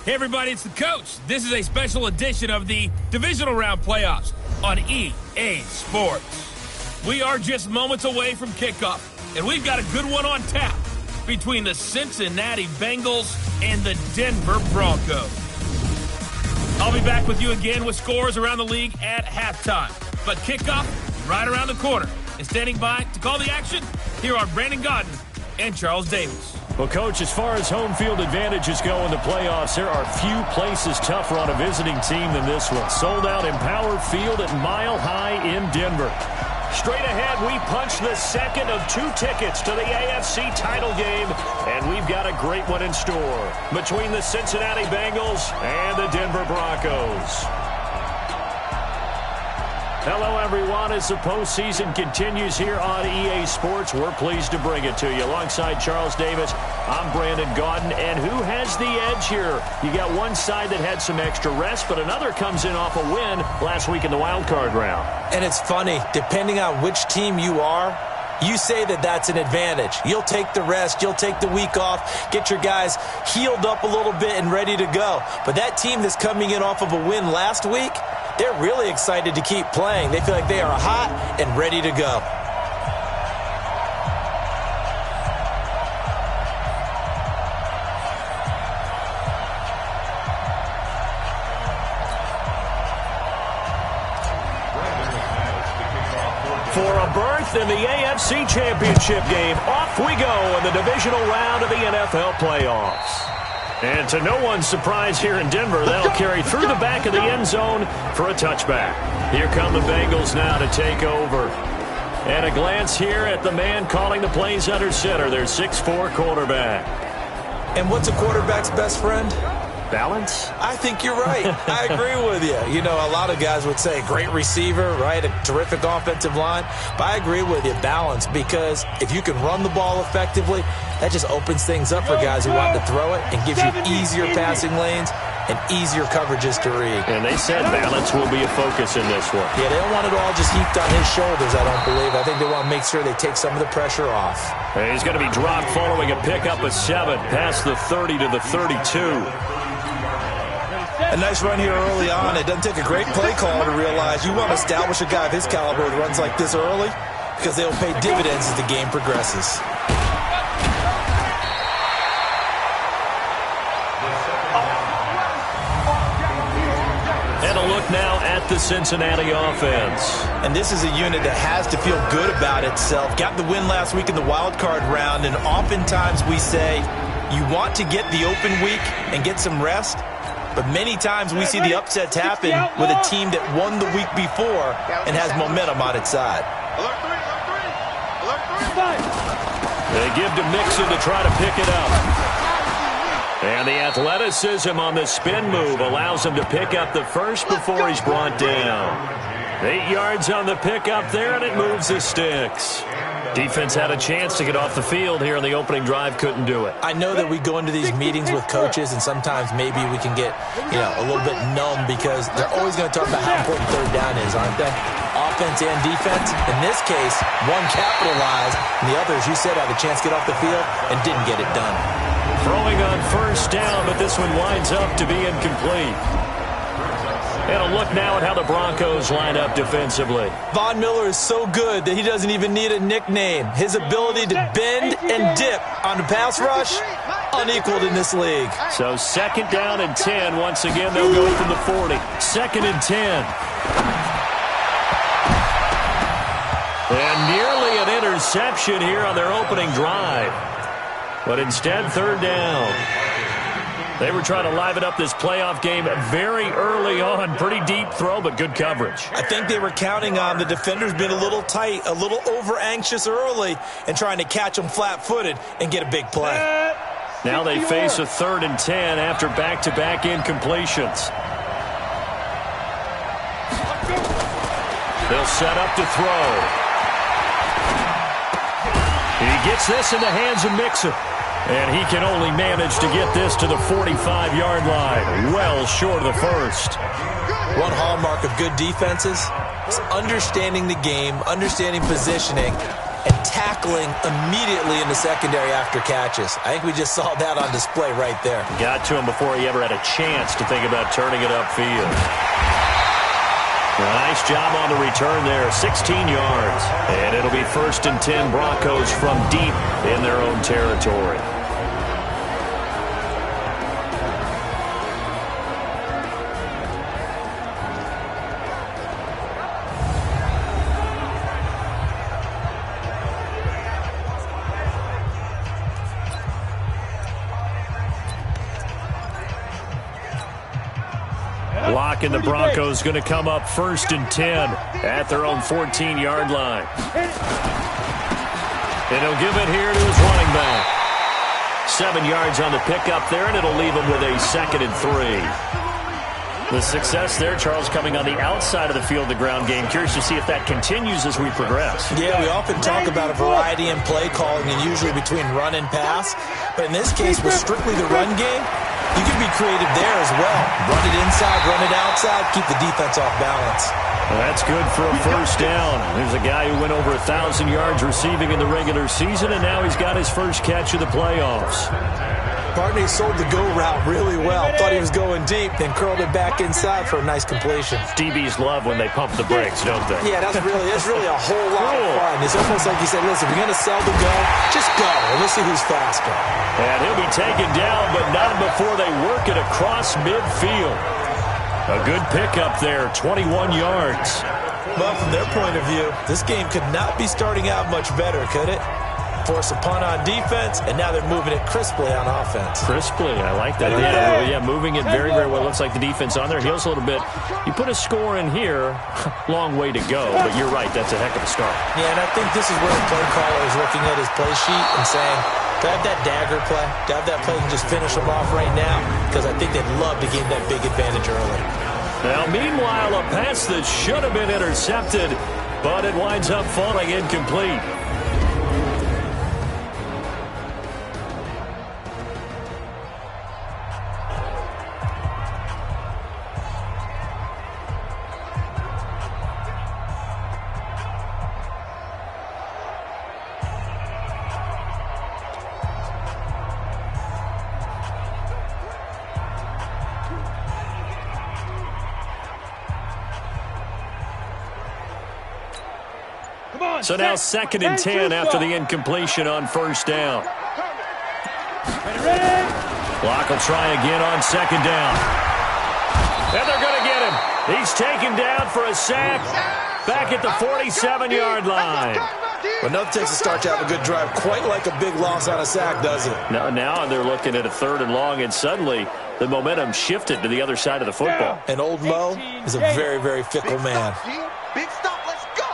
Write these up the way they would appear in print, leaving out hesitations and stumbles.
Hey everybody, it's the coach. This is a special edition of the divisional round playoffs on EA Sports. We are just moments away from kickoff, and we've got a good one on tap between the Cincinnati Bengals and the Denver Broncos. I'll be back with you again with scores around the league at halftime. But kickoff right around the corner. And standing by to call the action, here are Brandon Godden and Charles Davis. Well, Coach, as far as home field advantages go in the playoffs, there are few places tougher on a visiting team than this one. Sold out Empower Field at Mile High in Denver. Straight ahead, we punch the second of 2 tickets to the AFC title game, and we've got a great one in store between the Cincinnati Bengals and the Denver Broncos. Hello, everyone. As the postseason continues here on EA Sports, we're pleased to bring it to you. Alongside Charles Davis, I'm Brandon Godden. And who has the edge here? You got one side that had some extra rest, but another comes in off a win last week in the wild card round. And it's funny, depending on which team you are, you say that that's an advantage. You'll take the rest. You'll take the week off, get your guys healed up a little bit and ready to go. But that team that's coming in off of a win last week, they're really excited to keep playing. They feel like they are hot and ready to go. For a berth in the AFC Championship game, off we go in the divisional round of the NFL playoffs. And to no one's surprise here in Denver, they'll carry through the back of the end zone for a touchback. Here come the Bengals now to take over. And a glance here at the man calling the plays under center, their 6'4" quarterback. And what's a quarterback's best friend? Balance? I think you're right. I agree with you. You know, a lot of guys would say great receiver, right? A terrific offensive line. But I agree with you, balance, because if you can run the ball effectively, that just opens things up for guys who want to throw it and gives you easier passing lanes and easier coverages to read. And they said balance will be a focus in this one. Yeah, they don't want it all just heaped on his shoulders, I don't believe. I think they want to make sure they take some of the pressure off. And he's going to be dropped following a pickup of 7 past the 30 to the 32. A nice run here early on. It doesn't take a great play call to realize you want to establish a guy of his caliber that runs like this early because they'll pay dividends as the game progresses. And a look now at the Cincinnati offense. And this is a unit that has to feel good about itself. Got the win last week in the wild card round, and oftentimes we say you want to get the open week and get some rest. But many times we see the upsets happen with a team that won the week before and has momentum on its side. They give to Mixon to try to pick it up. And the athleticism on the spin move allows him to pick up the first before he's brought down. 8 yards on the pickup there, and it moves the sticks. Defense had a chance to get off the field here on the opening drive, couldn't do it. I know that we go into these meetings with coaches, and sometimes maybe we can get, a little bit numb because they're always going to talk about how important third down is, aren't they? Offense and defense. In this case, one capitalized, and the others, you said, had a chance to get off the field and didn't get it done. Throwing on first down, but this one winds up to be incomplete. And a look now at how the Broncos line up defensively. Von Miller is so good that he doesn't even need a nickname. His ability to bend and dip on the pass rush, unequaled in this league. So 2nd down and 10. Once again, they'll go from the 40. 2nd and 10. And nearly an interception here on their opening drive. But instead, 3rd down. They were trying to liven up this playoff game very early on. Pretty deep throw, but good coverage. I think they were counting on the defenders being a little tight, a little over-anxious early, and trying to catch them flat-footed and get a big play. Now they face a 3rd and 10 after back-to-back incompletions. They'll set up to throw. He gets this in the hands of Mixon. And he can only manage to get this to the 45-yard line, well short of the first. One hallmark of good defenses is understanding the game, understanding positioning, and tackling immediately in the secondary after catches. I think we just saw that on display right there. Got to him before he ever had a chance to think about turning it upfield. Nice job on the return there, 16 yards. And it'll be 1st and 10 Broncos from deep in their own territory. And the Broncos going to come up 1st and 10 at their own 14-yard line. And he'll give it here to his running back. 7 yards on the pickup there, and it'll leave him with a 2nd and 3. The success there, Charles, coming on the outside of the field, the ground game. Curious to see if that continues as we progress. Yeah, we often talk about a variety in play calling and usually between run and pass. But in this case, with strictly the run game, you can be creative there as well. Run it inside, run it outside, keep the defense off balance. Well, that's good for a 1st down. There's a guy who went over 1,000 yards receiving in the regular season, and now he's got his first catch of the playoffs. Barney sold the go route really well. Thought he was going deep, then curled it back inside for a nice completion. DBs love when they pump the brakes, don't they? Yeah, that's really a whole lot of fun. It's almost like he said, listen, if you're going to sell the go, just go, and we'll see who's faster. And he'll be taken down, but not before they work it across midfield. A good pickup there, 21 yards. Well, from their point of view, this game could not be starting out much better, could it? Force a punt on defense, and now they're moving it crisply on offense. Crisply, I like that. Yeah, moving it very, very well. Looks like the defense on their heels a little bit. You put a score in here, long way to go, but you're right, that's a heck of a start. Yeah, and I think this is where the play caller is looking at his play sheet and saying, do I have that dagger play? Do I have that play and just finish them off right now? Because I think they'd love to gain that big advantage early. Now, meanwhile, a pass that should have been intercepted, but it winds up falling incomplete. So now 2nd and 10 after the incompletion on 1st down. Clock will try again on 2nd down. And they're going to get him. He's taken down for a sack back at the 47-yard line. But nothing takes a start to have a good drive quite like a big loss on a sack, does it? Now they're looking at a 3rd and long, and suddenly the momentum shifted to the other side of the football. And old Mo is a very, very fickle man. Big stop, let's go!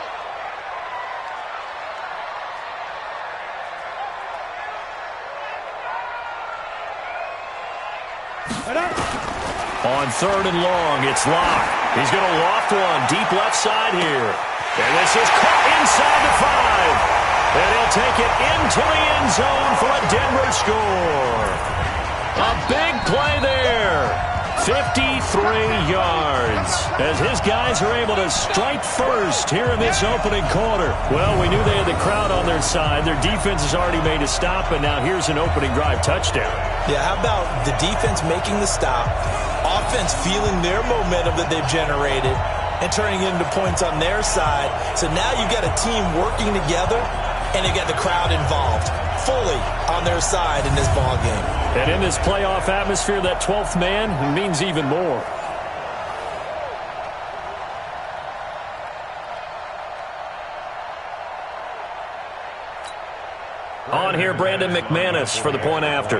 On 3rd and long, it's Locke. He's going to loft one deep left side here. And this is caught inside the 5. And he'll take it into the end zone for a Denver score. A big play there. 53 yards as his guys are able to strike first here in this opening quarter. Well, we knew they had the crowd on their side. Their defense has already made a stop, and now here's an opening drive touchdown. Yeah, how about the defense making the stop, offense feeling their momentum that they've generated, and turning it into points on their side. So now you've got a team working together, and they've got the crowd involved fully on their side in this ball game. And in this playoff atmosphere, that 12th man means even more. On here, Brandon McManus for the point after.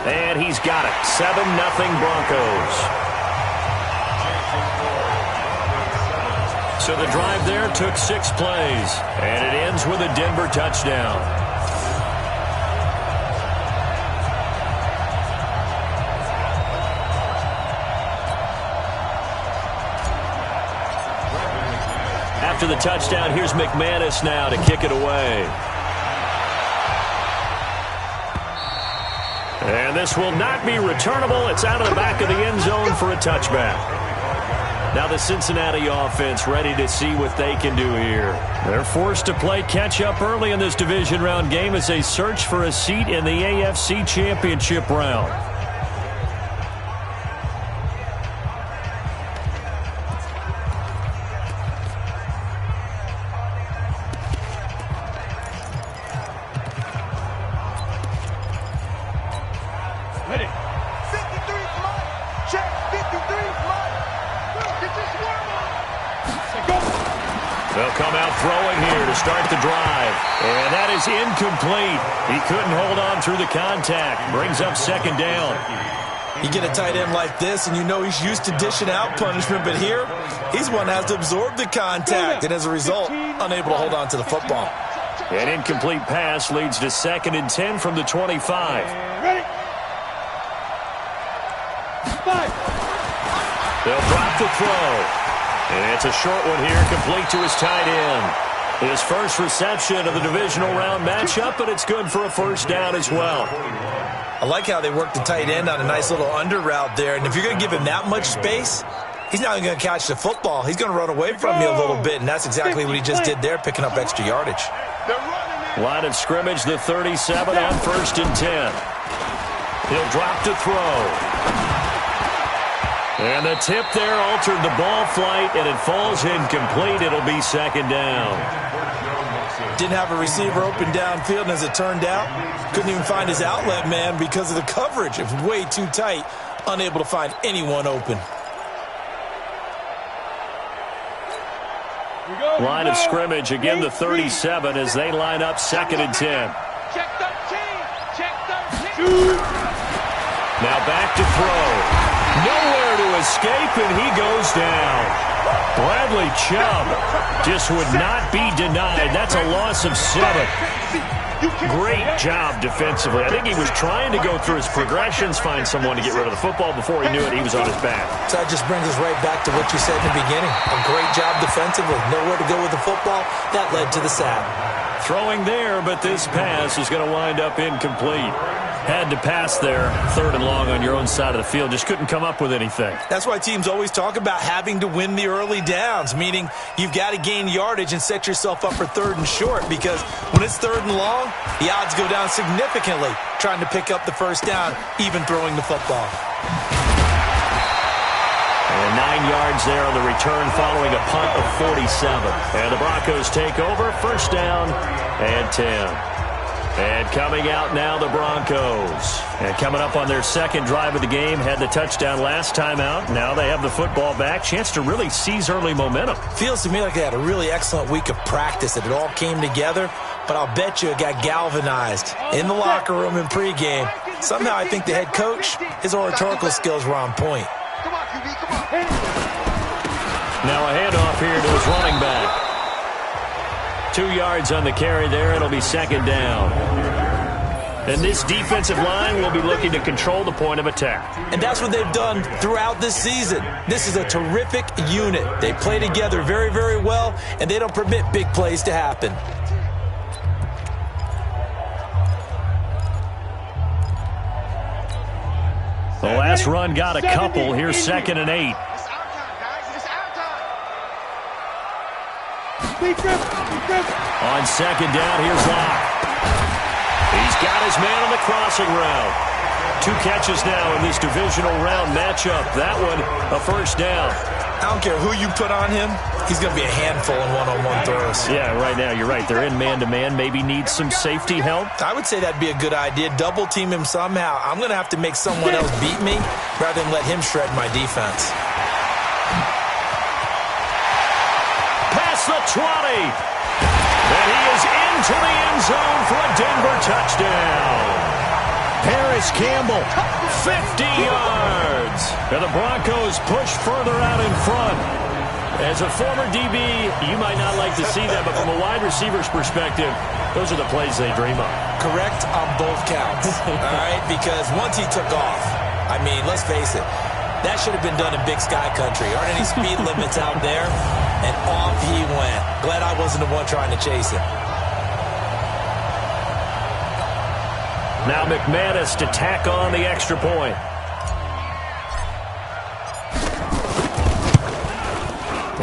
And he's got it. 7-0 Broncos. So the drive there took 6 plays, and it ends with a Denver touchdown. After the touchdown, here's McManus now to kick it away. And this will not be returnable. It's out of the back of the end zone for a touchback. Now the Cincinnati offense ready to see what they can do here. They're forced to play catch-up early in this division round game as they search for a seat in the AFC Championship round. Ready. 53 mine. Check. 53 mine. They'll come out throwing here to start the drive. And that is incomplete. He couldn't hold on through the contact. Brings up second down. You get a tight end like this, and you know he's used to dishing out punishment, but here, he's one that has to absorb the contact, and as a result, unable to hold on to the football. An incomplete pass leads to 2nd and 10 from the 25. Ready. 5. They'll drop the throw. And it's a short one here, complete to his tight end. His first reception of the divisional round matchup, but it's good for a first down as well. I like how they work the tight end on a nice little under route there, and if you're going to give him that much space, he's not even going to catch the football. He's going to run away from you a little bit, and that's exactly what he just did there, picking up extra yardage. Line of scrimmage, the 37 on 1st and 10. He'll drop to throw. And the tip there altered the ball flight, and it falls incomplete. It'll be 2nd down. Didn't have a receiver open downfield, and as it turned out, couldn't even find his outlet man because of the coverage. It was way too tight, unable to find anyone open. Line of scrimmage, again the 37 as they line up 2nd and 10. Check 13. Check 13. Now back to throw. Nowhere to escape, and he goes down. Bradley Chubb just would not be denied. That's a loss of 7. Great job defensively. I think he was trying to go through his progressions, find someone to get rid of the football. Before he knew it, he was on his back. So that just brings us right back to what you said in the beginning. A great job defensively. Nowhere to go with the football. That led to the sack. Throwing there, but this pass is going to wind up incomplete. Had to pass there, 3rd and long on your own side of the field. Just couldn't come up with anything. That's why teams always talk about having to win the early downs, meaning you've got to gain yardage and set yourself up for 3rd and short, because when it's 3rd and long, the odds go down significantly trying to pick up the first down, even throwing the football. And 9 yards there on the return following a punt of 47. And the Broncos take over, 1st down and 10. And coming out now, the Broncos. And coming up on their 2nd drive of the game, had the touchdown last time out. Now they have the football back. Chance to really seize early momentum. Feels to me like they had a really excellent week of practice, that it all came together. But I'll bet you it got galvanized in the locker room in pregame. Somehow I think the head coach, his oratorical skills were on point. Come on, QB, come on. Now a handoff here to his running back. 2 yards on the carry there. It'll be 2nd down. And this defensive line will be looking to control the point of attack. And that's what they've done throughout this season. This is a terrific unit. They play together very, very well, and they don't permit big plays to happen. The last run got a couple. Here's 2nd and 8. On 2nd down, here's Locke. He's got his man on the crossing route. 2 catches now in this divisional round matchup. That one, a 1st down. I don't care who you put on him, he's going to be a handful in one-on-one throws. Yeah, right now, you're right. They're in man-to-man. Maybe needs some safety help. I would say that'd be a good idea. Double team him somehow. I'm going to have to make someone else beat me rather than let him shred my defense. Past the 20. And he is into the end zone for a Denver touchdown. Harris Campbell, 50 yards. And the Broncos push further out in front. As a former DB, you might not like to see that, but from a wide receiver's perspective, those are the plays they dream of. Correct on both counts, all right? Because once he took off, I mean, let's face it, that should have been done in Big Sky Country. Aren't any speed limits out there? And off he went. Glad I wasn't the one trying to chase him. Now McManus to tack on the extra point.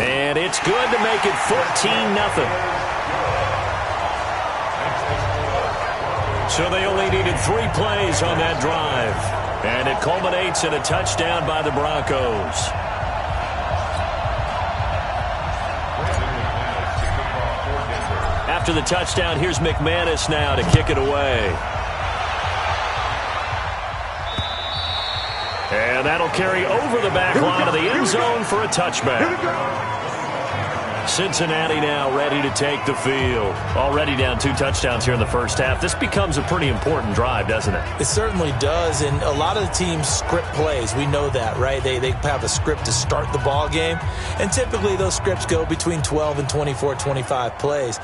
And it's good to make it 14-0. So they only needed 3 plays on that drive. And it culminates in a touchdown by the Broncos. After the touchdown, here's McManus now to kick it away. And that'll carry over the back line of the end zone for a touchback. Cincinnati now ready to take the field. Already down 2 touchdowns here in the first half. This becomes a pretty important drive, doesn't it? It certainly does, and a lot of the teams script plays. We know that, right? They have a script to start the ball game, and typically those scripts go between 12 and 24, 25 plays.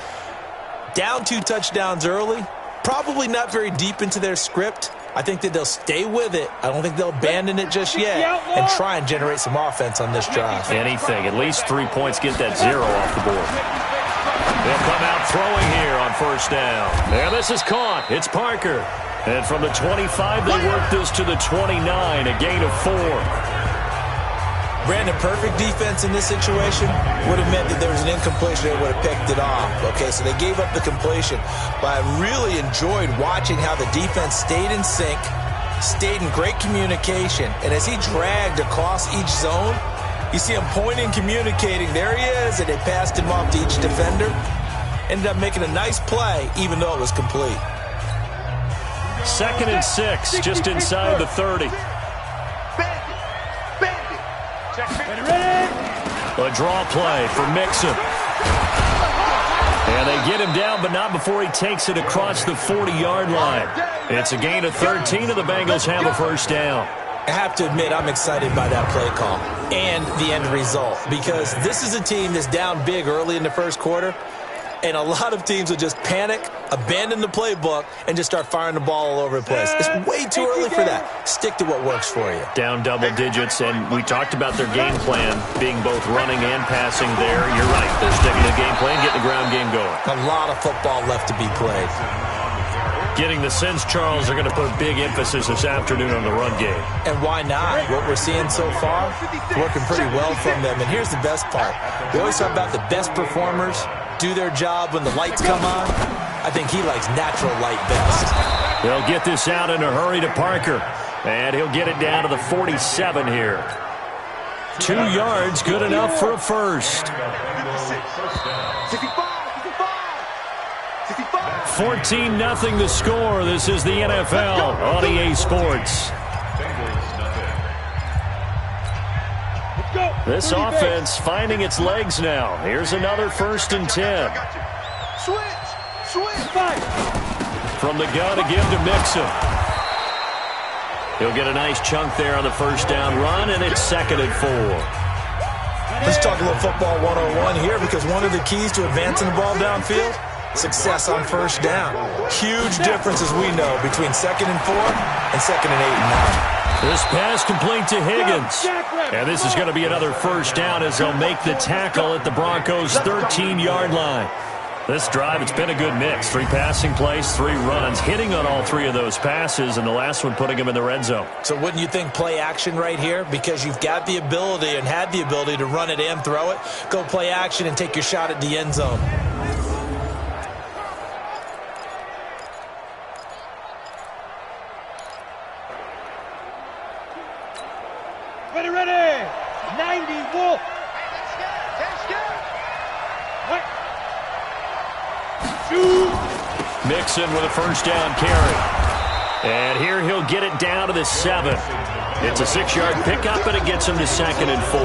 Down 2 touchdowns early, probably not very deep into their script. I think that they'll stay with it. I don't think they'll abandon it just yet and try and generate some offense on this drive. Anything. At least 3 points. Get that 0 off the board. They'll come out throwing here on first down. And this is caught. It's Parker. And from the 25, they work this to the 29, a gain of 4. Brandon, perfect defense in this situation would have meant that there was an incompletion. They would have picked it off. Okay, so they gave up the completion. But I really enjoyed watching how the defense stayed in sync, stayed in great communication. And as he dragged across each zone, you see him pointing, communicating. There he is, and they passed him off to each defender. Ended up making a nice play, even though it was complete. 2nd and 6, just inside the 30. A draw play for Mixon. And they get him down, but not before he takes it across the 40-yard line. It's a gain of 13, and the Bengals have a first down. I have to admit, I'm excited by that play call and the end result, because this is a team that's down big early in the first quarter, and a lot of teams will just panic, abandon the playbook, and just start firing the ball all over the place. It's way too early for that. Stick to what works for you. Down double digits, and we talked about their game plan being both running and passing there. You're right. They're sticking to the game plan, getting the ground game going. A lot of football left to be played. Getting the sense, Charles, are going to put big emphasis this afternoon on the run game. And why not? What we're seeing so far, working pretty well from them. And here's the best part. We always talk about the best performers do their job when the lights come on. I think he likes natural light best. They'll get this out in a hurry to Parker. And he'll get it down to the 47 here. 2 yards, good enough for a first. 14-0 the score. This is the NFL on EA Sports. This offense finding its legs now. Here's another 1st and 10. From the gun to give to Mixon. He'll get a nice chunk there on the first down run, and it's 2nd and 4. Let's talk a little football 101 here, because one of the keys to advancing the ball downfield, success on first down. Huge difference, as we know, between 2nd and 4 and 2nd and 8 and 9. This pass complete to Higgins. And this is going to be another first down as they'll make the tackle at the Broncos' 13-yard line. This drive, it's been a good mix. 3 passing plays, 3 runs, hitting on all 3 of those passes, and the last one putting him in the red zone. So wouldn't you think play action right here? Because you've got the ability and had the ability to run it and throw it. Go play action and take your shot at the end zone. Ready. 90 Wolf. Mixon with a first down carry. And here he'll get it down to the 7. It's a 6-yard pickup, and it gets him to 2nd and 4.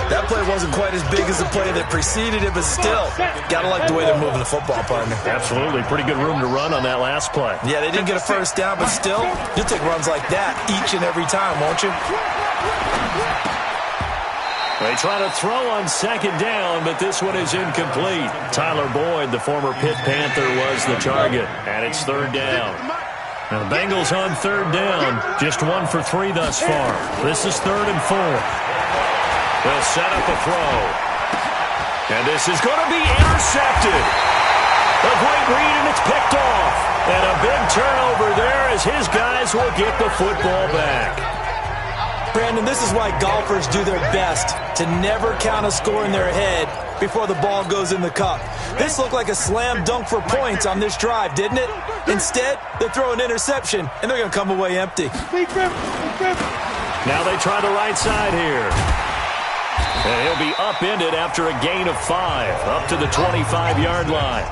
That play wasn't quite as big as the play that preceded it, but still, gotta like the way they're moving the football, partner. Absolutely. Pretty good room to run on that last play. Yeah, they didn't get a first down, but still, you'll take runs like that each and every time, won't you? They try to throw on 2nd down, but this one is incomplete. Tyler Boyd, the former Pitt Panther, was the target, and it's 3rd down. Now the Bengals on 3rd down, just 1 for 3 thus far. This is 3rd and 4. They'll set up a throw. And this is going to be intercepted. A great read, and it's picked off. And a big turnover there as his guys will get the football back. Brandon, this is why golfers do their best to never count a score in their head before the ball goes in the cup. This looked like a slam dunk for points on this drive, didn't it? Instead, they throw an interception, and they're going to come away empty. Now they try the right side here. And he'll be upended after a gain of 5, up to the 25-yard line.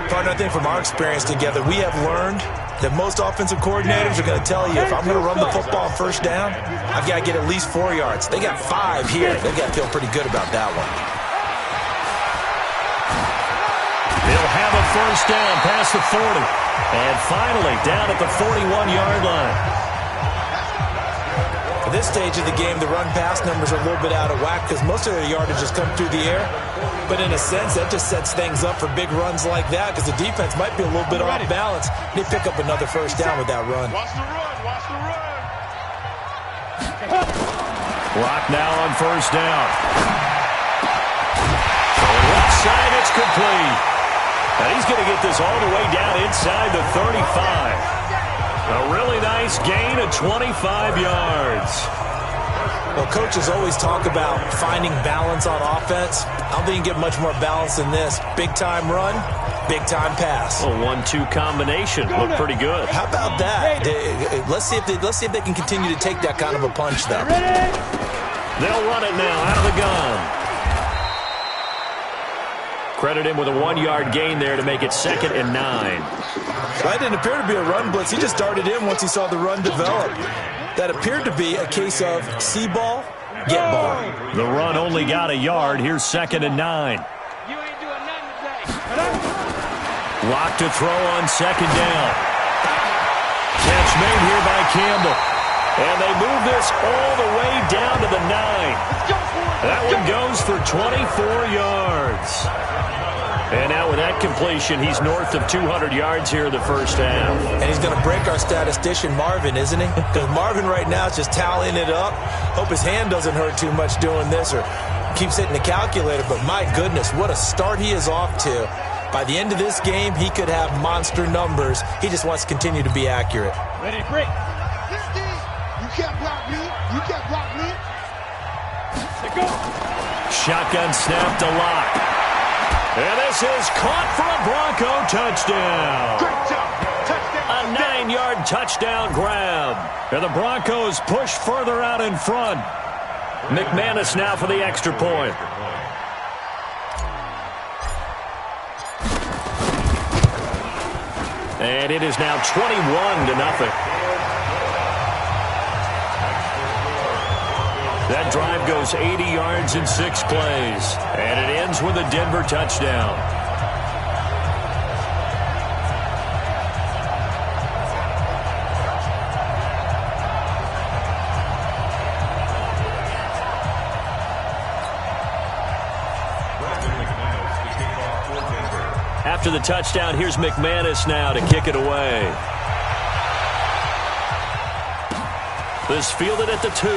Partner, I think from our experience together, we have learned that most offensive coordinators are going to tell you, if I'm going to run the football on first down, I've got to get at least 4 yards. They got 5 here. They've got to feel pretty good about that one. They'll have a first down past the 40. And finally, down at the 41-yard line. At this stage of the game, the run-pass numbers are a little bit out of whack because most of their yardage has come through the air. But in a sense, that just sets things up for big runs like that because the defense might be a little bit off balance. They pick up another first down with that run. Watch the run. Watch the run. Clock now on first down. So left side, it's complete. And he's going to get this all the way down inside the 35. A really nice gain of 25 yards. Well, coaches always talk about finding balance on offense. I don't think you can get much more balance than this. Big-time run, big-time pass. A 1-2 combination. Looked pretty good. How about that? Let's see if they can continue to take that kind of a punch, though. They'll run it now out of the gun. Credit him with a 1-yard gain there to make it 2nd and 9. That didn't appear to be a run blitz. He just darted in once he saw the run develop. That appeared to be a case of see ball, get ball. The run only got a yard. Here's 2nd and 9. You ain't doing nothing today. Lock to throw on 2nd down. Catch made here by Campbell. And they move this all the way down to the 9. That one goes for 24 yards. And now with that completion, he's north of 200 yards here in the first half. And he's going to break our statistician, Marvin, isn't he? Because Marvin right now is just tallying it up. Hope his hand doesn't hurt too much doing this or keeps hitting the calculator. But my goodness, what a start he is off to. By the end of this game, he could have monster numbers. He just wants to continue to be accurate. Ready to break. You can't block me. You can't block me. Let's go. Shotgun snap to Lock. And this is caught for a Bronco touchdown. Great job. Touchdown. A 9-yard touchdown grab. And the Broncos push further out in front. McManus now for the extra point. And it is now 21-0. That drive goes 80 yards in 6 plays. And it ends with a Denver touchdown. After the touchdown, here's McManus now to kick it away. This fielded at the 2.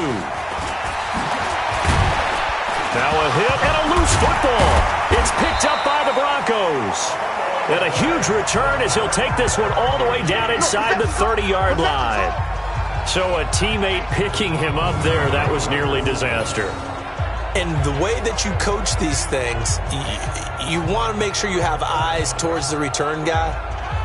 Now a hit and a loose football. It's picked up by the Broncos. And a huge return as he'll take this one all the way down inside the 30-yard line. So a teammate picking him up there, that was nearly disaster. And the way that you coach these things, you want to make sure you have eyes towards the return guy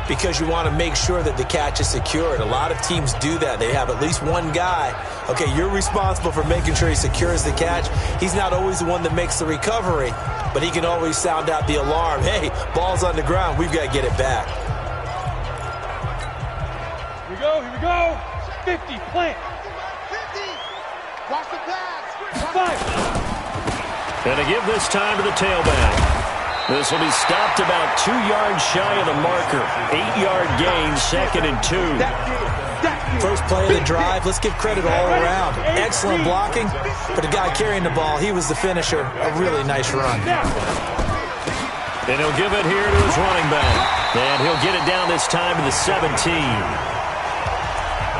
because you want to make sure that the catch is secured. A lot of teams do that. They have at least one guy. Okay, you're responsible for making sure he secures the catch. He's not always the one that makes the recovery, but he can always sound out the alarm. Hey, ball's on the ground. We've got to get it back. Here we go. Here we go. 50. Plant. 50. Watch the pass. 5. And to give this time to the tailback. This will be stopped about 2 yards shy of the marker. 8-yard gain, 2nd and 2. First play of the drive. Let's give credit all around. Excellent blocking, but the guy carrying the ball, he was the finisher. A really nice run. And he'll give it here to his running back. And he'll get it down this time to the 17.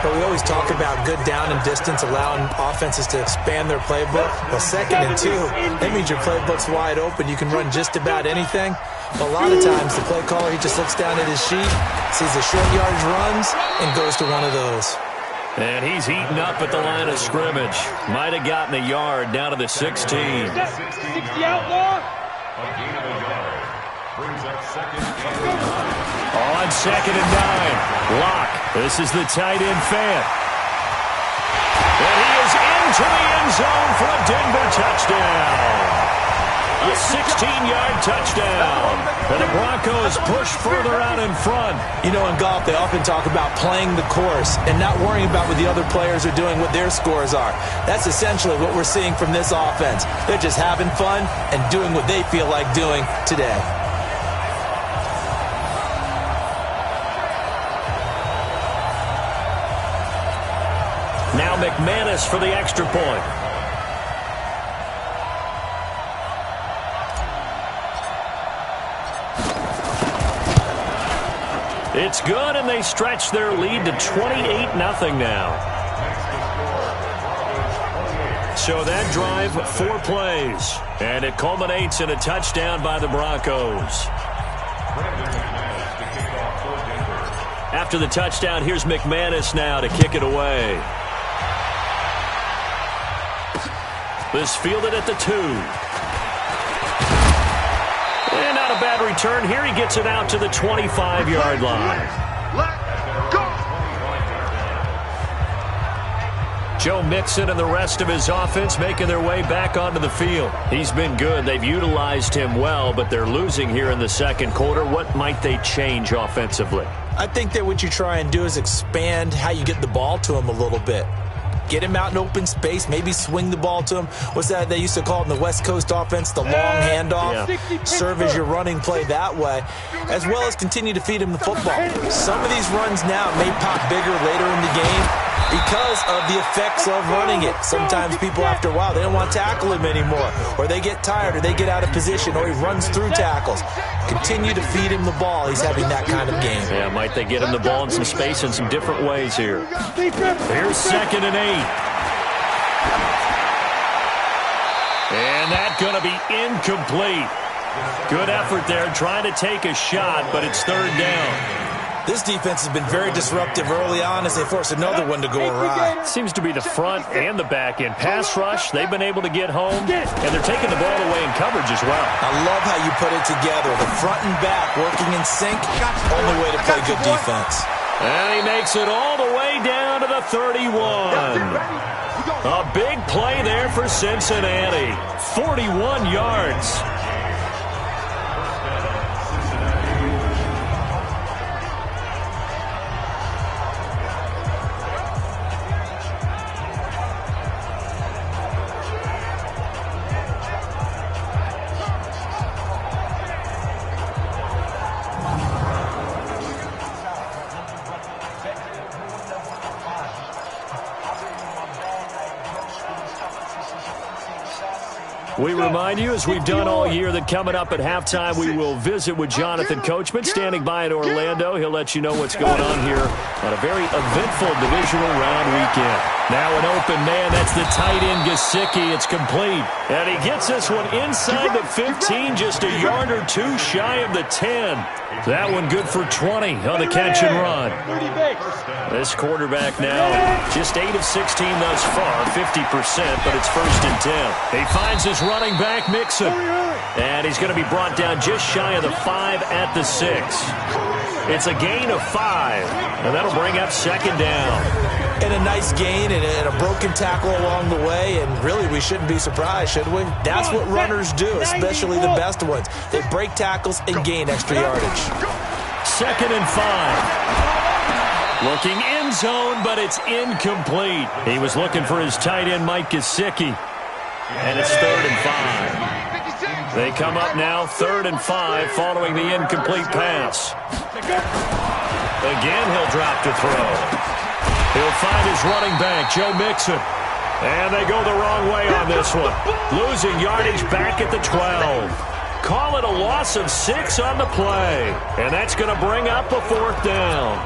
But we always talk about good down and distance, allowing offenses to expand their playbook. Well, 2nd and 2, that means your playbook's wide open. You can run just about anything. But a lot of times, the play caller, he just looks down at his sheet, sees the short yardage runs, and goes to one of those. And he's heating up at the line of scrimmage. Might have gotten a yard down to the 16. 60 outlaw. On 2nd and 9. Lock. This is the tight end fan. And he is into the end zone for a Denver touchdown. A 16-yard touchdown. And the Broncos push further out in front. You know, in golf, they often talk about playing the course and not worrying about what the other players are doing, what their scores are. That's essentially what we're seeing from this offense. They're just having fun and doing what they feel like doing today. Now McManus for the extra point. It's good, and they stretch their lead to 28-0 now. So that drive, 4 plays, and it culminates in a touchdown by the Broncos. After the touchdown, here's McManus now to kick it away. This fielded at the 2. And not a bad return here. He gets it out to the 25-yard line. Joe Mixon and the rest of his offense making their way back onto the field. He's been good. They've utilized him well, but they're losing here in the second quarter. What might they change offensively? I think that what you try and do is expand how you get the ball to him a little bit. Get him out in open space, maybe swing the ball to him. What's that they used to call it in the West Coast offense, the long handoff? Yeah. Serve as your running play that way, as well as continue to feed him the football. Some of these runs now may pop bigger later in the game because of the effects of running it. Sometimes people, after a while, they don't want to tackle him anymore, or they get tired, or they get out of position, or he runs through tackles. Continue to feed him the ball. He's having that kind of game. Yeah, might they get him the ball in some space in some different ways here. Here's 2nd and 8. And that's going to be incomplete. Good effort there, trying to take a shot, but it's 3rd down. This defense has been very disruptive early on as they force another one to go awry. Seems to be the front and the back end. Pass rush, they've been able to get home, and they're taking the ball away in coverage as well. I love how you put it together. The front and back working in sync, only way to play good defense. And he makes it all the way down to the 31. A big play there for Cincinnati. 41 yards. We remind you, as we've done all year, that coming up at halftime, we will visit with Jonathan Coachman, standing by in Orlando. He'll let you know what's going on here on a very eventful divisional round weekend. Now an open man, that's the tight end, Gesicki. It's complete. And he gets this one inside the 15, just a yard or two shy of the 10. That one good for 20 on the catch and run. This quarterback now just 8 of 16 thus far, 50%, but it's 1st and 10. He finds his running back, Mixon. And he's going to be brought down just shy of the 5 at the 6. It's a gain of 5, and that'll bring up 2nd down. And a nice gain and a broken tackle along the way, and really we shouldn't be surprised, should we? That's what runners do, especially the best ones. They break tackles and gain extra yardage. 2nd and 5. Looking end zone, but it's incomplete. He was looking for his tight end, Mike Gesicki. And it's 3rd and 5. They come up now 3rd and 5 following the incomplete pass. Again, he'll drop to throw. He'll find his running back, Joe Mixon. And they go the wrong way on this one. Losing yardage back at the 12. Call it a loss of 6 on the play. And that's going to bring up a 4th down.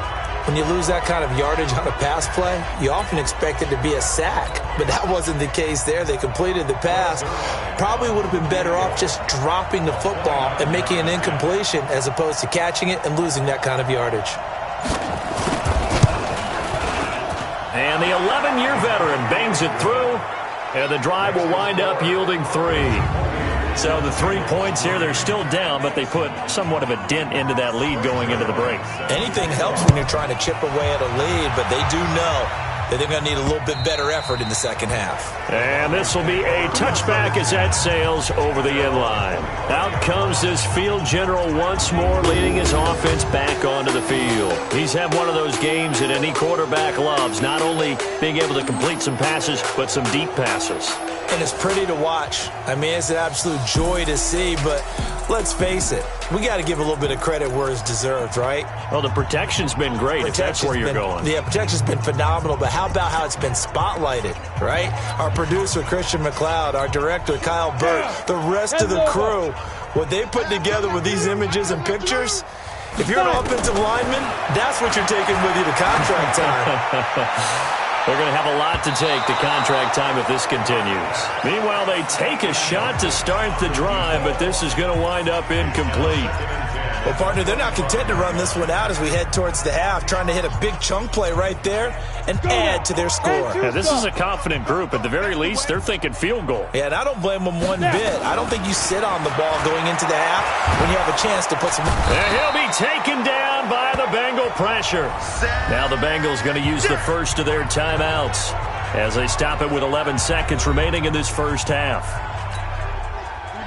When you lose that kind of yardage on a pass play, you often expect it to be a sack. But that wasn't the case there. They completed the pass. Probably would have been better off just dropping the football and making an incompletion as opposed to catching it and losing that kind of yardage. And the 11-year veteran bangs it through, and the drive will wind up yielding 3. So the 3 points here, they're still down, but they put somewhat of a dent into that lead going into the break. Anything helps when you're trying to chip away at a lead, but they do know that they're going to need a little bit better effort in the second half. And this will be a touchback as that sails over the end line. Out comes this field general once more, leading his offense back onto the field. He's had one of those games that any quarterback loves, not only being able to complete some passes, but some deep passes. And it's pretty to watch. I mean, it's an absolute joy to see, but let's face it, we got to give a little bit of credit where it's deserved, right? Well, the protection's been great, if that's where you're going. Yeah, protection's been phenomenal, but how about how it's been spotlighted, right? Our producer, Christian McLeod, our director, Kyle Burt, the rest of the crew, what they put together with these images and pictures, if you're an offensive lineman, that's what you're taking with you to contract time. They're going to have a lot to take to contract time if this continues. Meanwhile, they take a shot to start the drive, but this is going to wind up incomplete. Well, partner, they're not content to run this one out as we head towards the half, trying to hit a big chunk play right there and add to their score. Yeah, this is a confident group. At the very least, they're thinking field goal. Yeah, and I don't blame them one bit. I don't think you sit on the ball going into the half when you have a chance to put some... And he'll be taken down by the Bengal pressure. Now the Bengals going to use the first of their timeouts as they stop it with 11 seconds remaining in this first half.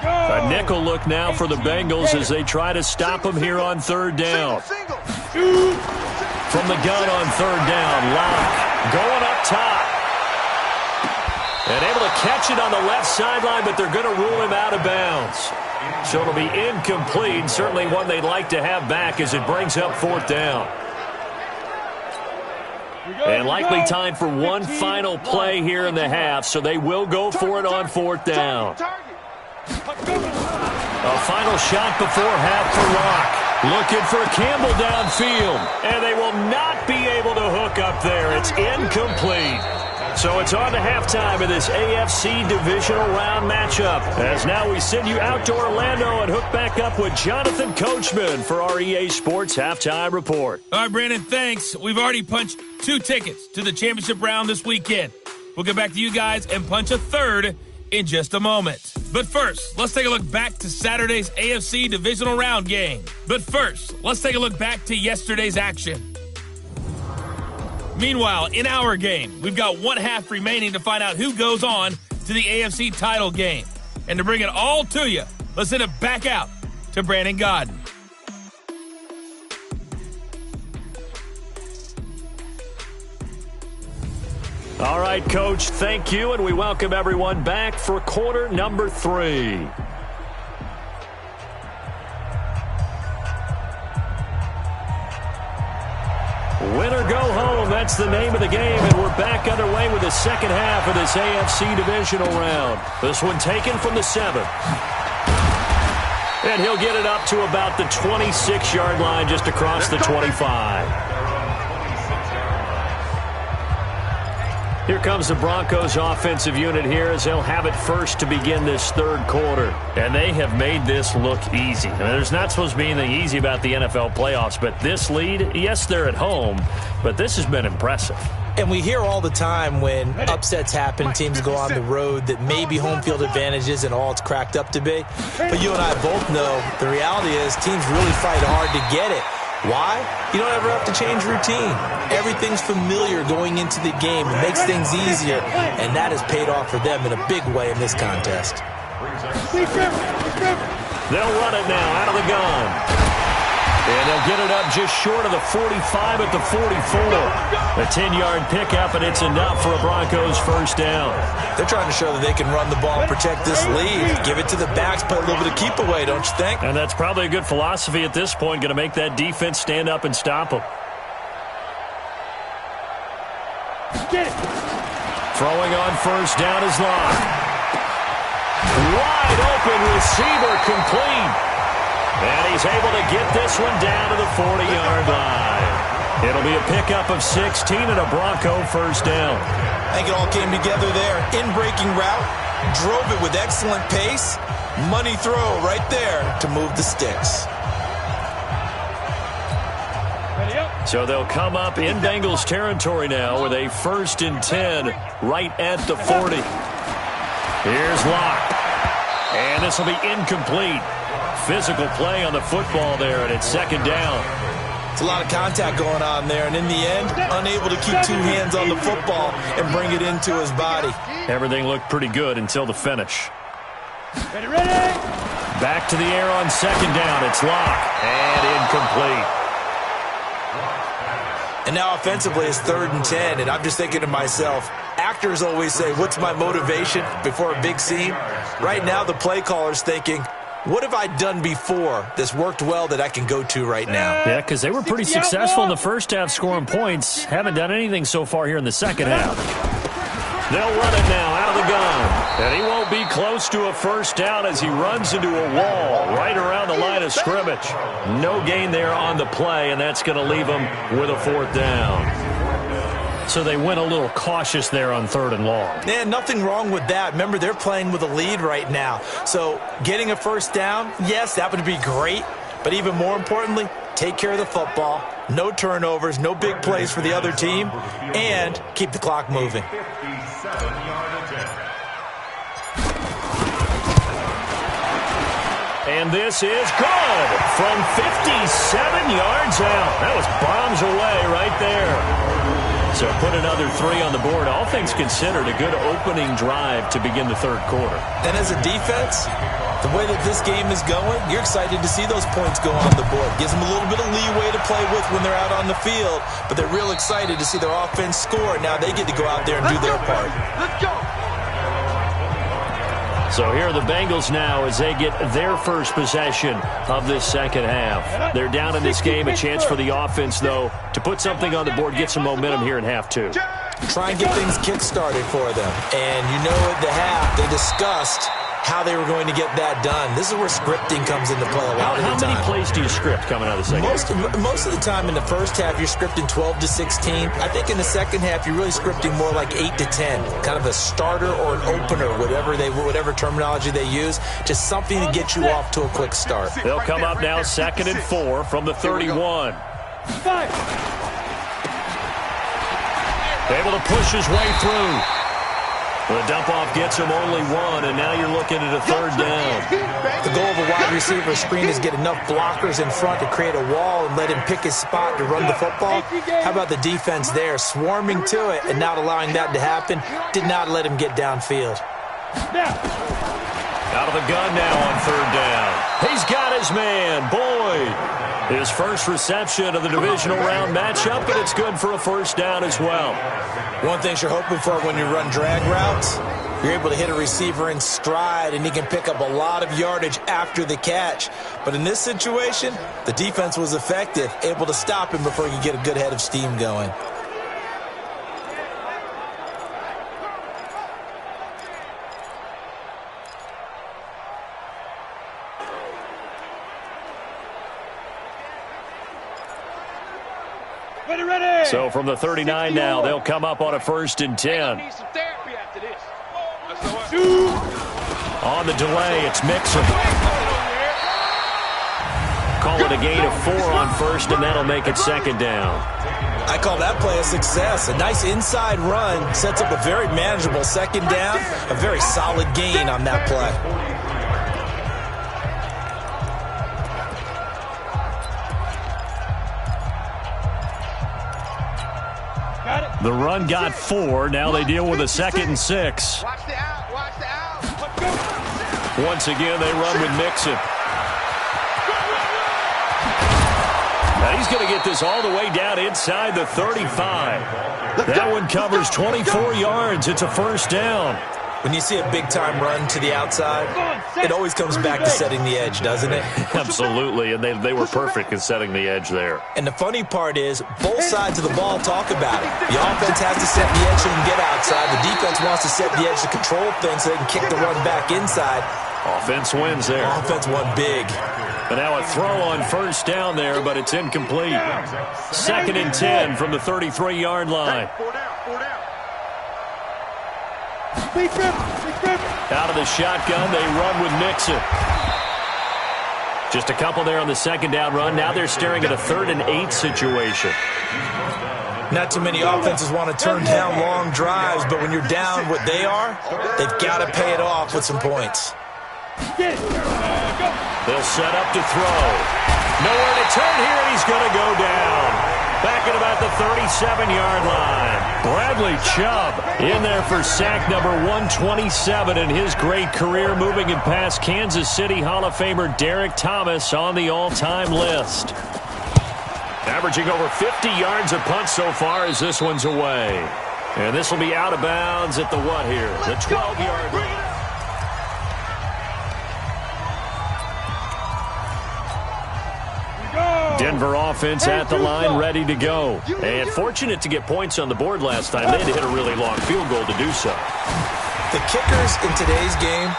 A nickel look now for the Bengals as they try to stop him here on third down. From the gun on third down, Locke going up top. And able to catch it on the left sideline, but they're going to rule him out of bounds. So it'll be incomplete, certainly one they'd like to have back as it brings up fourth down. And likely time for one final play here in the half, so they will go for it on fourth down. A final shot before half for Locke. Looking for Campbell downfield. And they will not be able to hook up there. It's incomplete. So it's on to halftime of this AFC divisional round matchup. As now we send you out to Orlando and hook back up with Jonathan Coachman for our EA Sports Halftime Report. All right, Brandon, thanks. We've already punched 2 tickets to the championship round this weekend. We'll get back to you guys and punch a third in just a moment. But first, let's take a look back to Saturday's AFC divisional round game. But first, let's take a look back to yesterday's action. Meanwhile, in our game, we've got one half remaining to find out who goes on to the AFC title game. And to bring it all to you, let's send it back out to Brandon Godden. All right, Coach, thank you, and we welcome everyone back for quarter number 3. Win or go home, that's the name of the game, and we're back underway with the second half of this AFC divisional round. This one taken from the 7th. And he'll get it up to about the 26-yard line just across the 25. Here comes the Broncos offensive unit here as they'll have it first to begin this third quarter. And they have made this look easy. I mean, there's not supposed to be anything easy about the NFL playoffs, but this lead, yes, they're at home, but this has been impressive. And we hear all the time when upsets happen, teams go on the road, that maybe home field advantage isn't all it's cracked up to be. But you and I both know the reality is teams really fight hard to get it. Why? You don't ever have to change routine. Everything's familiar going into the game. It makes things easier, and that has paid off for them in a big way in this contest. They'll run it now out of the gun. And they'll get it up just short of the 45 at the 44. A 10-yard pickup, and it's enough for a Broncos first down. They're trying to show that they can run the ball and protect this lead. Give it to the backs, play a little bit of keep away, don't you think? And that's probably a good philosophy at this point, going to make that defense stand up and stop them. Throwing on first down is Locke. Wide open receiver complete. And he's able to get this one down to the 40-yard line. It'll be a pickup of 16 and a Bronco first down. I think it all came together there. In-breaking route, drove it with excellent pace. Money throw right there to move the sticks. So they'll come up in Bengals territory now with a 1st and 10 right at the 40. Here's Locke. And this will be incomplete. Physical play on the football there, and it's 2nd down. It's a lot of contact going on there, and in the end, unable to keep 2 hands on the football and bring it into his body. Everything looked pretty good until the finish. Ready, ready. Back to the air on 2nd down. It's Locke, and incomplete. And now offensively it's 3rd and 10, and I'm just thinking to myself, actors always say, what's my motivation before a big scene? Right now the play caller's thinking, what have I done before that's worked well that I can go to right now? Yeah, because they were pretty successful in the first half scoring points. Haven't done anything so far here in the second half. They'll run it now out of the gun. And he won't be close to a first down as he runs into a wall right around the line of scrimmage. No gain there on the play, and that's going to leave him with a 4th down. So they went a little cautious there on 3rd and long. Yeah, nothing wrong with that. Remember, they're playing with a lead right now. So getting a first down, yes, that would be great. But even more importantly, take care of the football. No turnovers, no big plays for the other team, and keep the clock moving. And this is good from 57 yards out. That was bombs away right there. So put another 3 on the board. All things considered, a good opening drive to begin the 3rd quarter. And as a defense, the way that this game is going, you're excited to see those points go on the board. Gives them a little bit of leeway to play with when they're out on the field, but they're real excited to see their offense score. Now they get to go out there and do their part. Let's go. So here are the Bengals now as they get their first possession of this second half. They're down in this game. A chance for the offense, though, to put something on the board, get some momentum here in half 2. Try and get things kick-started for them. And you know at the half, they discussed how they were going to get that done. This is where scripting comes into play a lot of the time. How many plays do you script coming out of the second half? Most of the time in the first half, you're scripting 12 to 16. I think in the second half, you're really scripting more like 8 to 10. Kind of a starter or an opener, whatever terminology they use. Just something to get you off to a quick start. They'll come up now 2nd and 4 from the 31. Able to push his way through. The dump-off gets him only 1, and now you're looking at a 3rd down. The goal of a wide receiver screen is get enough blockers in front to create a wall and let him pick his spot to run the football. How about the defense there, swarming to it and not allowing that to happen? Did not let him get downfield. Out of the gun now on 3rd down. He's got his man, Boyd. His first reception of the divisional round matchup, but it's good for a first down as well. One thing you're hoping for when you run drag routes, you're able to hit a receiver in stride, and he can pick up a lot of yardage after the catch. But in this situation, the defense was effective, able to stop him before he could get a good head of steam going. So from the 39 now, they'll come up on a 1st and 10. Need some therapy after this. On the delay, it's Mixon. Call it a gain of 4 on 1st, and that'll make it 2nd down. I call that play a success. A nice inside run sets up a very manageable 2nd down. A very solid gain on that play. The run got 4. Now they deal with a 2nd and 6. Watch the out. Watch the out. Once again, they run with Mixon. Now he's going to get this all the way down inside the 35. That one covers 24 yards. It's a first down. When you see a big-time run to the outside, it always comes back to setting the edge, doesn't it? Absolutely, and they were perfect in setting the edge there. And the funny part is, both sides of the ball talk about it. The offense has to set the edge so they can get outside. The defense wants to set the edge to control things so they can kick the run back inside. Offense wins there. Offense won big. But now a throw on first down there, but it's incomplete. 2nd and 10 from the 33-yard line. Out of the shotgun, they run with Nixon. Just a couple there on the 2nd down run. Now they're staring at a 3rd and 8 situation. Not too many offenses want to turn down long drives, but when you're down what they are, they've got to pay it off with some points. They'll set up to throw. Nowhere to turn here, and he's going to go down. Back at about the 37-yard line. Bradley Chubb in there for sack number 127 in his great career, moving it past Kansas City Hall of Famer Derek Thomas on the all-time list. Averaging over 50 yards a punt so far as this one's away. And this will be out of bounds at the what here? The 12-yard line. Denver offense at the line, ready to go. And fortunate to get points on the board last time. They had to hit a really long field goal to do so. The kickers in today's game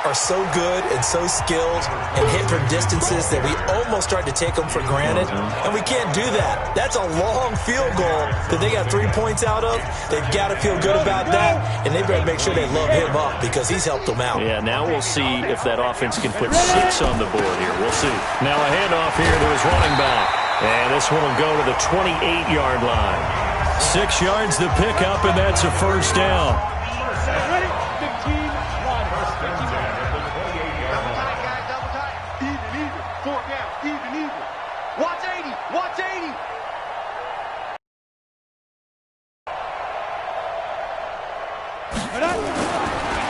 are so good and so skilled and hit from distances that we almost start to take them for granted, and we can't do that. That's a long field goal that they got 3 points out of. They've got to feel good about that, and they better make sure they load him up because he's helped them out. Yeah, now we'll see if that offense can put 6 on the board here. We'll see. Now a handoff here to his running back, and this one will go to the 28-yard line. 6 yards the pickup, and that's a first down.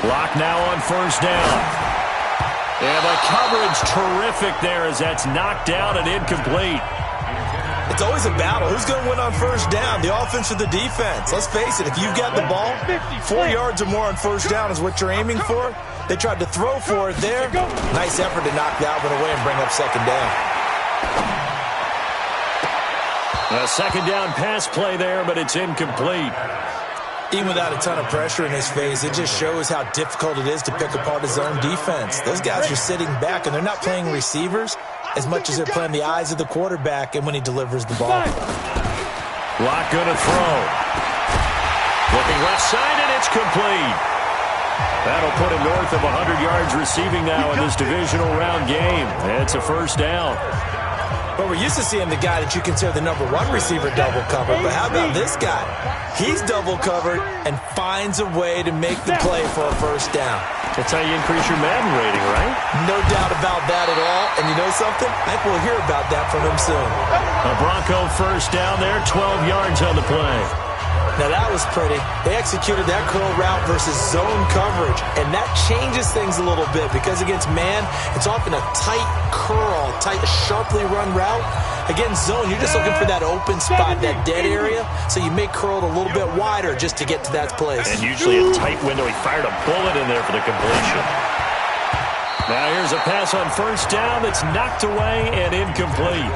Lock now on first down. And the coverage terrific there as that's knocked down and incomplete. It's always a battle. Who's going to win on first down, the offense or the defense? Let's face it, if you've got the ball, 4 yards or more on first down is what you're aiming for. They tried to throw for it there. Nice effort to knock that one away and bring up second down. A second down pass play there, but it's incomplete. Even without a ton of pressure in his face, it just shows how difficult it is to pick apart his own defense. Those guys are sitting back, and they're not playing receivers as much as they're playing the eyes of the quarterback and when he delivers the ball. Lock going to throw. Looking left side, and it's complete. That'll put him north of 100 yards receiving now in this divisional round game. It's a first down. But we're used to seeing the guy that you consider the number 1 receiver double covered. But how about this guy? He's double covered and finds a way to make the play for a first down. That's how you increase your Madden rating, right? No doubt about that at all. And you know something? I think we'll hear about that from him soon. A Bronco first down there, 12 yards on the play. Now that was pretty. They executed that curl route versus zone coverage, and that changes things a little bit because against man, it's often a tight curl, sharply run route. Against zone, you're just looking for that open spot, that dead area, so you may curl it a little bit wider just to get to that place. And usually a tight window. He fired a bullet in there for the completion. Now here's a pass on first down that's knocked away and incomplete.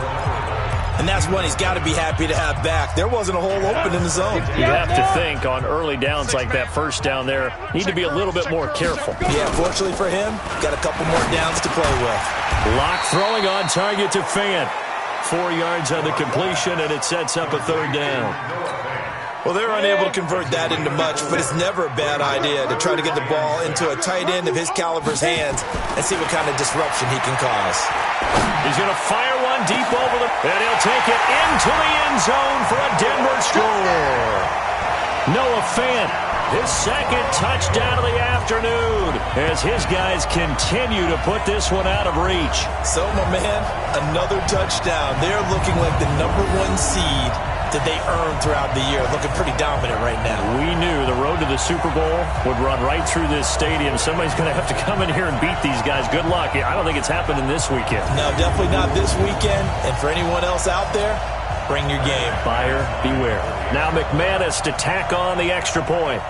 And that's one he's got to be happy to have back. There wasn't a hole open in the zone. You have to think on early downs like that first down there, need to be a little bit more careful. Yeah, fortunately for him, got a couple more downs to play with. Lock throwing on target to Fant. 4 yards on the completion, and it sets up a third down. Well, they're unable to convert that into much, but it's never a bad idea to try to get the ball into a tight end of his caliber's hands and see what kind of disruption he can cause. He's going to fire one deep over the... And he'll take it into the end zone for a Denver score. Noah Fant, his second touchdown of the afternoon as his guys continue to put this one out of reach. So, my man, another touchdown. They're looking like the number 1 seed that they earned throughout the year. Looking pretty dominant right now. We knew the road to the Super Bowl would run right through this stadium. Somebody's going to have to come in here and beat these guys. Good luck. I don't think it's happening this weekend. No, definitely not this weekend. And for anyone else out there, bring your game. Buyer beware. Now McManus to tack on the extra point.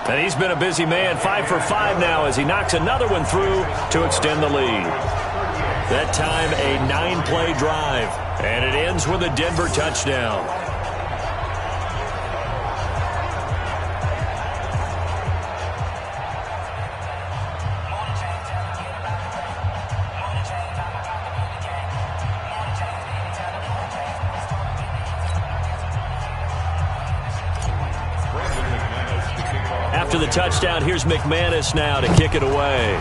And he's been a busy man, 5 for 5 now as he knocks another one through to extend the lead. That time a 9-play drive, and it ends with a Denver touchdown. the touchdown. Here's McManus now to kick it away.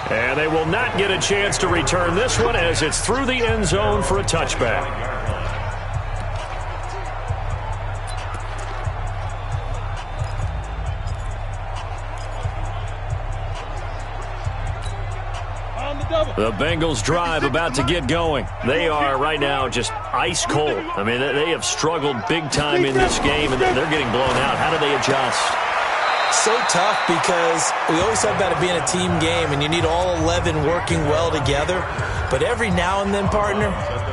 And they will not get a chance to return this one as it's through the end zone for a touchback. The Bengals drive about to get going. They are right now just ice cold. I mean, they have struggled big time in this game, and they're getting blown out. How do they adjust? So tough because we always talk about it being a team game, and you need all 11 working well together. But every now and then, partner,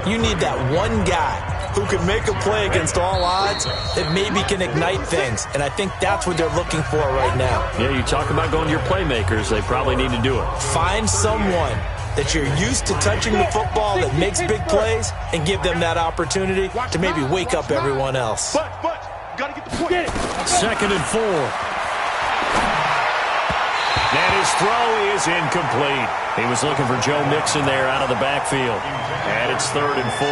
you need that one guy who can make a play against all odds that maybe can ignite things. And I think that's what they're looking for right now. Yeah, you talk about going to your playmakers. They probably need to do it. Find someone that you're used to touching the football that makes big plays and give them that opportunity to maybe wake up everyone else. But, gotta get the point. 2nd and 4. And his throw is incomplete. He was looking for Joe Mixon there out of the backfield. And it's 3rd and 4.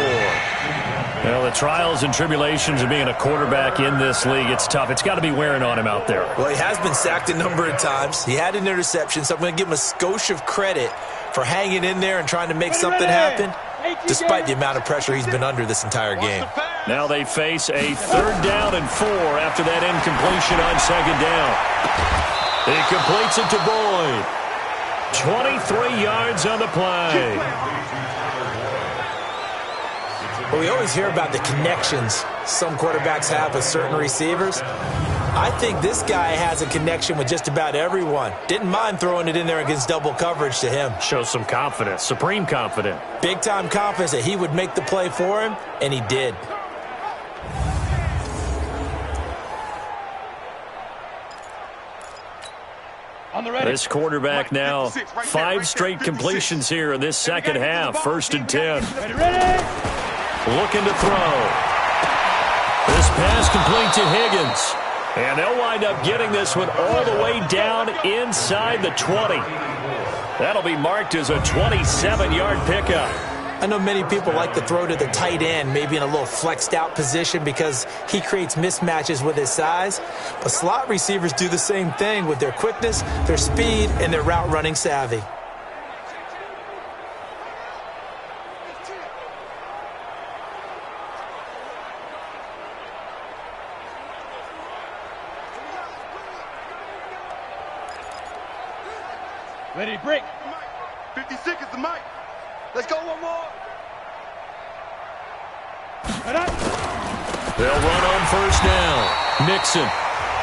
Well, the trials and tribulations of being a quarterback in this league, it's tough. It's got to be wearing on him out there. Well, he has been sacked a number of times. He had an interception, so I'm going to give him a skosh of credit for hanging in there and trying to make something happen, despite the amount of pressure he's been under this entire game. Now they face a 3rd down and 4 after that incompletion on 2nd down. He completes it to Boyd. 23 yards on the play. Well, we always hear about the connections some quarterbacks have with certain receivers. I think this guy has a connection with just about everyone. Didn't mind throwing it in there against double coverage to him. Shows some confidence, supreme confidence. Big-time confidence that he would make the play for him, and he did. This quarterback now 5 straight completions here in this second half. 1st and 10. Looking to throw. This pass complete to Higgins. And they'll wind up getting this one all the way down inside the 20. That'll be marked as a 27-yard pickup. I know many people like to throw to the tight end, maybe in a little flexed out position because he creates mismatches with his size. But slot receivers do the same thing with their quickness, their speed, and their route running savvy. Ready to break. 50 seconds to Mike. Let's go one more. They'll run on 1st down. Mixon.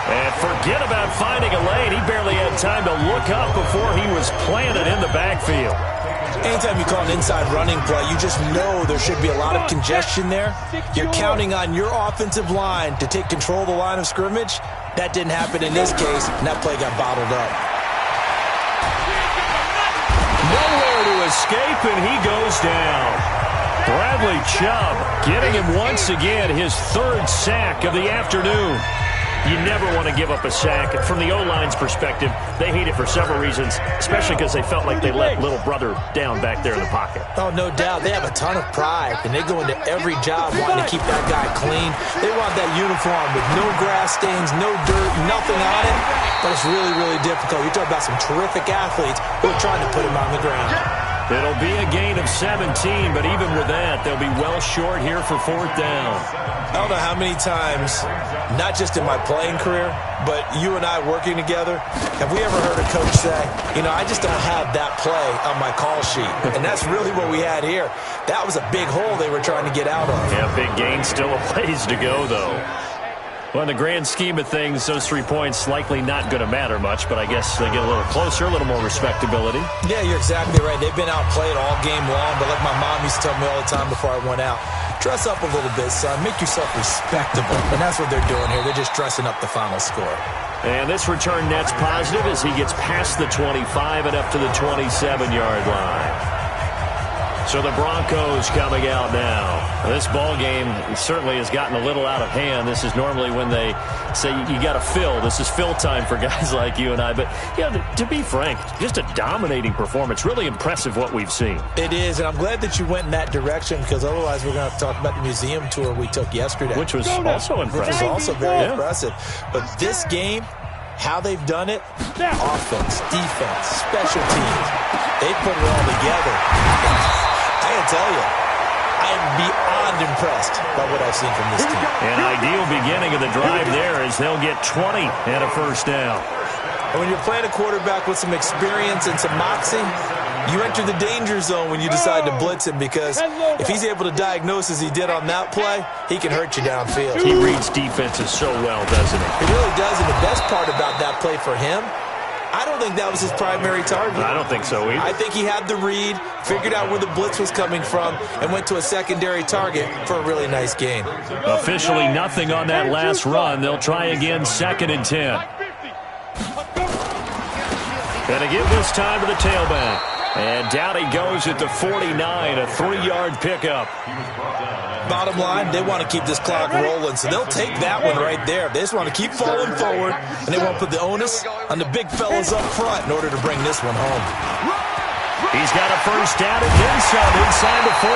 And forget about finding a lane. He barely had time to look up before he was planted in the backfield. Anytime you call an inside running play, you just know there should be a lot of congestion there. You're counting on your offensive line to take control of the line of scrimmage. That didn't happen in this case, and that play got bottled up. Nowhere to escape, and he goes down. Bradley Chubb getting him once again his 3rd sack of the afternoon. You never want to give up a sack. From the O-line's perspective, they hate it for several reasons, especially because they felt like they let little brother down back there in the pocket. Oh, no doubt. They have a ton of pride, and they go into every job wanting to keep that guy clean. They want that uniform with no grass stains, no dirt, nothing on it. But it's really, really difficult. You're talking about some terrific athletes who are trying to put him on the ground. It'll be a gain of 17, but even with that, they'll be well short here for 4th down. I don't know how many times, not just in my playing career, but you and I working together, have we ever heard a coach say, you know, I just don't have that play on my call sheet. And that's really what we had here. That was a big hole they were trying to get out of. Yeah, big gain, still a ways to go, though. Well, in the grand scheme of things, those 3 points likely not going to matter much, but I guess they get a little closer, a little more respectability. Yeah, you're exactly right. They've been outplayed all game long, but like my mom used to tell me all the time before I went out, dress up a little bit, son. Make yourself respectable. And that's what they're doing here. They're just dressing up the final score. And this return net's positive as he gets past the 25 and up to the 27-yard line. So the Broncos coming out now. This ball game certainly has gotten a little out of hand. This is normally when they say you got to fill. This is fill time for guys like you and I. But, to be frank, just a dominating performance. Really impressive what we've seen. It is, and I'm glad that you went in that direction because otherwise we're going to talk about the museum tour we took yesterday. Which was also impressive. Which was also very impressive. But this game, how they've done it, offense, defense, special teams, they put it all together. I can tell you, I am beyond impressed by what I've seen from this team. An ideal beginning of the drive there as they'll get 20 and a first down. And when you're playing a quarterback with some experience and some moxie, you enter the danger zone when you decide to blitz him because if he's able to diagnose as he did on that play, he can hurt you downfield. He reads defenses so well, doesn't he? He really does, and the best part about that play for him, I don't think that was his primary target. I don't think so either. I think he had the read, figured out where the blitz was coming from, and went to a secondary target for a really nice gain. Officially nothing on that last run. They'll try again, 2nd and 10. Gonna give this time to the tailback. And down he goes at the 49, a 3-yard pickup. Bottom line, they want to keep this clock rolling, so they'll take that one right there. They just want to keep falling forward, and they want to put the onus on the big fellas up front in order to bring this one home. He's got a first down and then some inside the 40.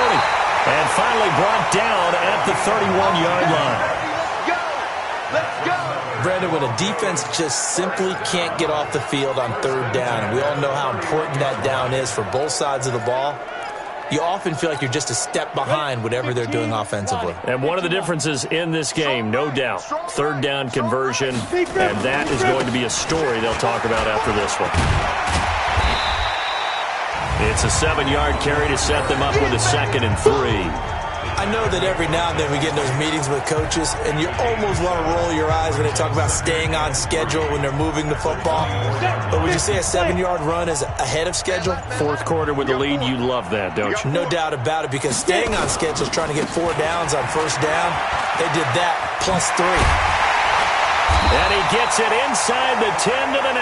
And finally brought down at the 31-yard line. Let's go! Brandon, when a defense just simply can't get off the field on 3rd down, and we all know how important that down is for both sides of the ball, you often feel like you're just a step behind whatever they're doing offensively. And one of the differences in this game, no doubt, 3rd down conversion, and that is going to be a story they'll talk about after this one. It's a 7-yard carry to set them up with a 2nd and 3. I know that every now and then we get in those meetings with coaches, and you almost want to roll your eyes when they talk about staying on schedule when they're moving the football. But would you say a 7-yard run is ahead of schedule? 4th quarter with the lead, you love that, don't you? No doubt about it, because staying on schedule is trying to get 4 downs on 1st down. They did that plus 3. And he gets it inside the 10 to the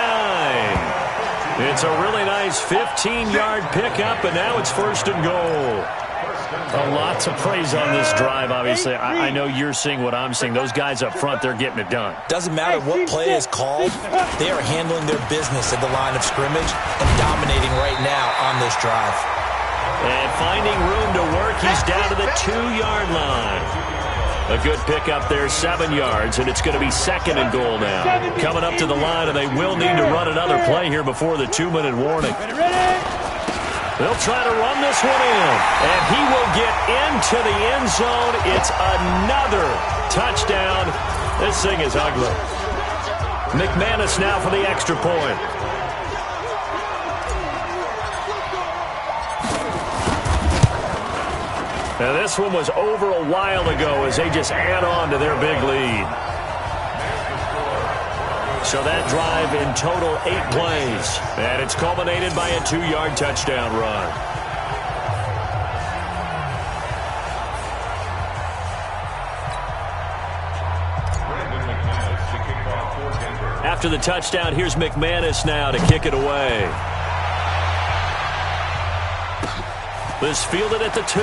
9. It's a really nice 15-yard pickup, and now it's 1st and goal. A lot to praise on this drive, obviously. I know you're seeing what I'm seeing. Those guys up front, they're getting it done. Doesn't matter what play is called. They are handling their business at the line of scrimmage and dominating right now on this drive. And finding room to work, he's down to the 2-yard line. A good pickup there, 7 yards, and it's going to be 2nd and goal now. Coming up to the line, and they will need to run another play here before the 2-minute warning. They'll try to run this one in, and he will get into the end zone. It's another touchdown. This thing is ugly. McManus now for the extra point. Now this one was over a while ago as they just add on to their big lead. So that drive in total 8 plays. And it's culminated by a 2-yard touchdown run. After the touchdown, here's McManus now to kick it away. This fielded at the 2.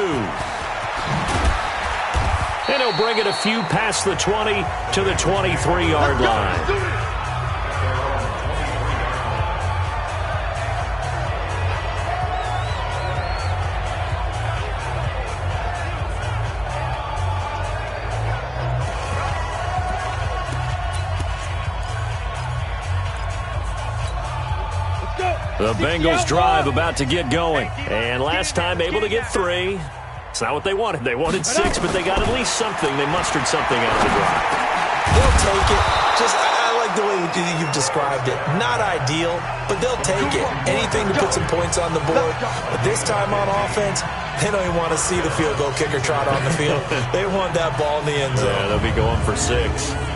And he'll bring it a few past the 20 to the 23-yard line. The Bengals drive about to get going. And last time able to get 3. It's not what they wanted. They wanted 6, but they got at least something. They mustered something out of the drive. They'll take it. I like the way you've described it. Not ideal, but they'll take it. Anything to put some points on the board. But this time on offense, they don't even want to see the field goal kicker trot on the field. They want that ball in the end zone. Yeah, they'll be going for 6.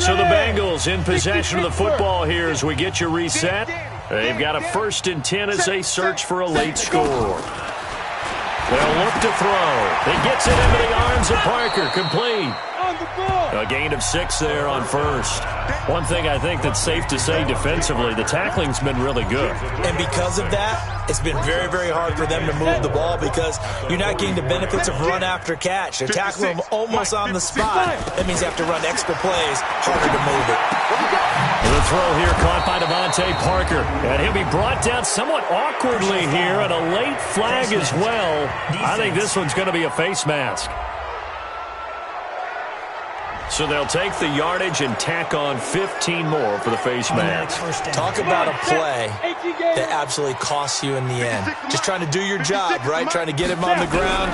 So the Bengals in possession of the football here as we get you reset. They've got a 1st and 10 as they search for a late score. They'll look to throw. He gets it into the arms of Parker. Complete. A gain of 6 there on first. One thing I think that's safe to say defensively, the tackling's been really good. And because of that, it's been very, very hard for them to move the ball because you're not getting the benefits of run after catch. They're tackling them almost on the spot. That means you have to run extra plays, harder to move it. The throw here caught by Devontae Parker. And he'll be brought down somewhat awkwardly here, and a late flag as well. I think this one's going to be a face mask. So they'll take the yardage and tack on 15 more for the face mask. Talk about a play that absolutely costs you in the end. Just trying to do your job, right? Trying to get him on the ground.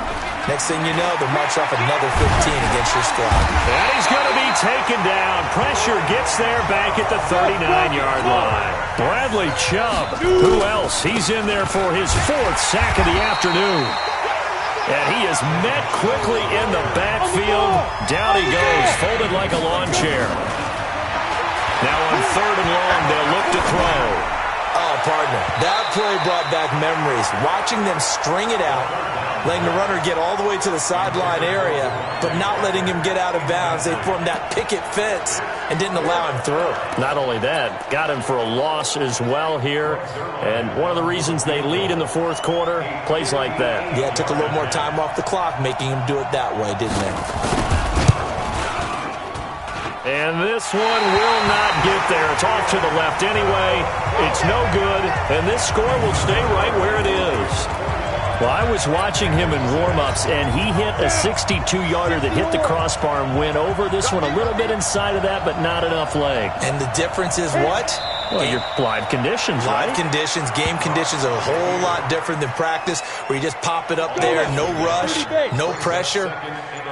Next thing you know, they'll march off another 15 against your squad. And he's going to be taken down. Pressure gets there back at the 39-yard line. Bradley Chubb. Who else? He's in there for his 4th sack of the afternoon. And he is met quickly in the backfield. Down he goes, folded like a lawn chair. Now on 3rd and long, they'll look to throw. Oh, partner, that play brought back memories. Watching them string it out, letting the runner get all the way to the sideline area, but not letting him get out of bounds. They formed that picket fence and didn't allow him through. Not only that, got him for a loss as well here. And one of the reasons they lead in the 4th quarter, plays like that. Yeah, it took a little more time off the clock, making him do it that way, didn't it? And this one will not get there. It's off to the left anyway. It's no good, and this score will stay right where it is. Well, I was watching him in warm-ups, and he hit a 62-yarder that hit the crossbar and went over. This one a little bit inside of that, but not enough leg. And the difference is what? Well, your live conditions, right? Live conditions, game conditions are a whole lot different than practice, where you just pop it up there, no rush, no pressure.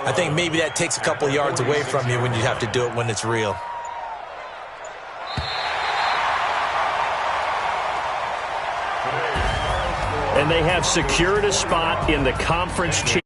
I think maybe that takes a couple yards away from you when you have to do it when it's real. And they have secured a spot in the conference championship.